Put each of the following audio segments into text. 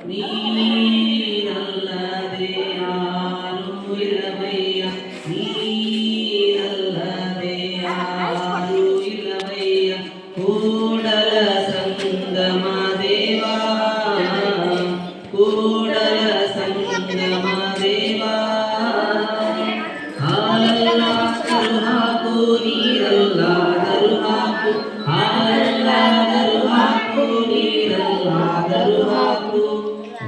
ನೀನಲ್ಲದೆ ಯಾರೂ ಇಲ್ಲವಯ್ಯ, ನೀನಲ್ಲದೆ ಯಾರೂ ಇಲ್ಲವಯ್ಯ. ಕೂಡಲ ಸಂಗಮ ದೇವಾ, ಕೂಡಲ ಸಂಗಮ ದೇವಾ. ಹಾಲಲ್ಲಾದರೂ ಹಾಕು, ನೀರಲ್ಲಾದರೂ ಹಾಕು, ಹಾಲಲ್ಲಾದರೂ ಹಾಕು, ನೀರಲ್ಲಾದರೂ ಹಾಕು.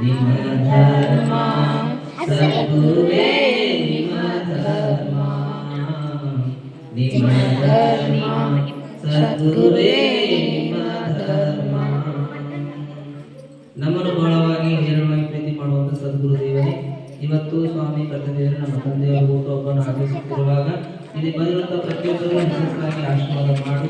ನಿಮ್ಮ ಧರ್ಮ ಸದ್ಗುರುವೇ, ನಿಮ್ಮ ಧರ್ಮ, ನಿಮ್ಮ ಧರ್ಮ ಸದ್ಗುರುವೇ, ನಿಮ್ಮ ಧರ್ಮ. ನಮ್ಮನ್ನು ಬಹಳವಾಗಿ ಹೇರಳವಾಗಿ ಪ್ರೀತಿ ಮಾಡುವಂಥ ಸದ್ಗುರು ದೇವರೇ, ಇವತ್ತು ಸ್ವಾಮಿ ಕರ್ತದೇವರು ನಮ್ಮ ತಂದೆಯವರು ಹುಟ್ಟುಹಬ್ಬವನ್ನು ಆಚರಿಸುತ್ತಿರುವಾಗ ಇಲ್ಲಿ ಬಂದಿರುವಂಥ ಪ್ರತಿಯೊಬ್ಬರು ವಿಶೇಷವಾಗಿ ಆಶೀರ್ವಾದ ಮಾಡಿ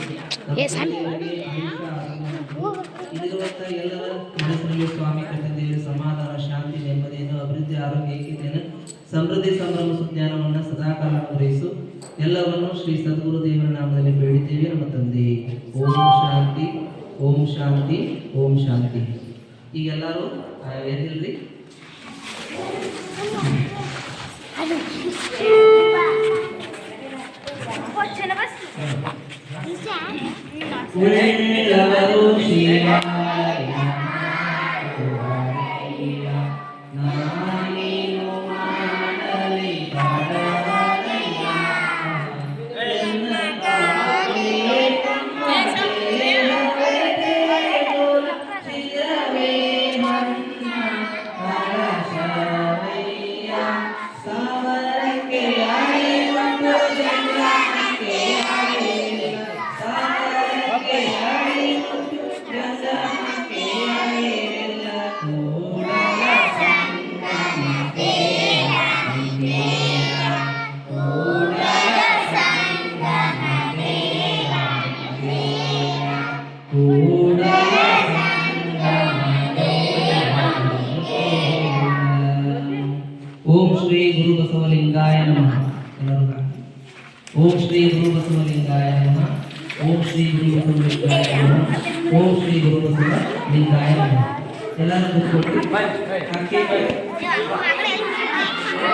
ಇಲ್ಲಿರುವಂಥ ಎಲ್ಲರ ಮನಸ್ಸಿನಲ್ಲಿ ಸ್ವಾಮಿ ಕರ್ತದೇವರು ಸಮಾಧಾನ, ಶಾಂತಿ, ನೆಮ್ಮದಿಯನ್ನು, ಅಭಿವೃದ್ಧಿ, ಆರೋಗ್ಯ, ಏಕತೆಯನ್ನು, ಸಮೃದ್ಧಿ, ಸಂಭ್ರಮ, ಸುಜ್ಞಾನವನ್ನು ಸದಾಕಾಲ ಪೂರೈಸು. ಎಲ್ಲವನ್ನು ಶ್ರೀ ಸದ್ಗುರು ದೇವರ ನಾಮದಲ್ಲಿ ಬೇಡಿದ್ದೇವೆ ನಮ್ಮ ತಂದೆ. ಓಂ ಶಾಂತಿ, ಓಂ ಶಾಂತಿ, ಓಂ ಶಾಂತಿ. ಈಗೆಲ್ಲರೂ ಎದ್ದಿಲ್ರಿ? ಉಳ್ಳವರು ಶಿವಾಯ ನಾನೇನು ಮಾಡಲಿ ಬಡವನಯ್ಯ, ಎನ್ನ ಕಾಲಿಗೆ ಶಿರವೇ ಮನ್ನ ಕಳಶವಯ್ಯ. ಸಾವರಕ್ಕೆ ಯಾರೇ ಒಂದು ಜಂಗಮಕ್ಕೆ ಯಾರಿಲ್ಲ, ಸಾವರಕ್ಕೆ ಯಾರೇ ಒಂದು ಜಂಗಮಕ್ಕೆ ಯಾರಿಲ್ಲ. ಕೂಡಲ ಸಂಗಮ ದೇವ, ಕೂಡಲ ಸಂಗಮ ದೇವ, ಕೂಡಲ ಸಂಗಮ ದೇವ. ಓಂ ಶ್ರೀ ಗುರು ಬಸವಲಿಂಗಾಯ ನಮಃ. ಓಂ ಶ್ರೀ ಗುರು ಬಸವಲಿಂಗಾಯ ನಮಃ. ಓಂ ಶ್ರೀ ಗುರು ಬಸವಲಿಂಗಾಯ ನಮಃ. ಓಂ ಶ್ರೀ ಗುರು ಬಸವಲಿಂಗಾಯ ನಮಃ. ಎಲ್ಲರೂ ಕೂತ್ಕೊಳ್ಳಿ.